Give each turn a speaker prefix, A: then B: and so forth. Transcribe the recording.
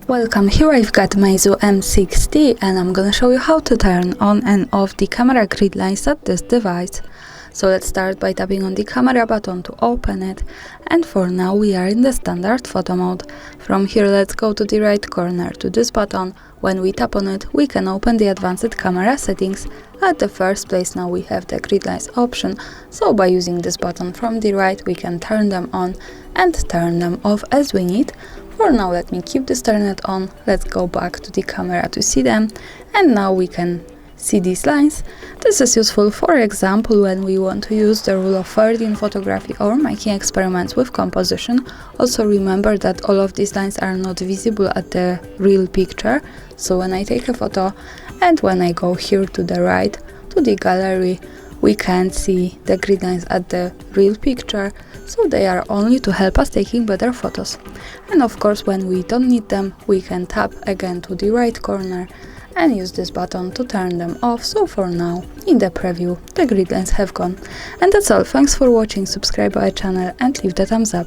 A: Welcome, here I've got Meizu M6T and I'm gonna show you how to turn on and off the camera grid lines at this device. So let's start by tapping on the camera button to open it, and for now we are in the standard photo mode. From here let's go to the right corner to this button. When we tap on it we can open the advanced camera settings. At the first place now we have the grid lines option, so by using this button from the right we can turn them on and turn them off as we need. For now let me keep this turned on. Let's go back to the camera to see them, and now we can see these lines. This is useful, for example, when we want to use the rule of 30 in photography or making experiments with composition. Also remember that all of these lines are not visible at the real picture, so when I take a photo and when I go here to the right to the gallery, we can't see the grid lines at the real picture, so they are only to help us taking better photos. And of course when we don't need them we can tap again to the right corner and use this button to turn them off. So for now, in the preview, the grid lines have gone. And that's all. Thanks for watching, subscribe our channel and leave the thumbs up.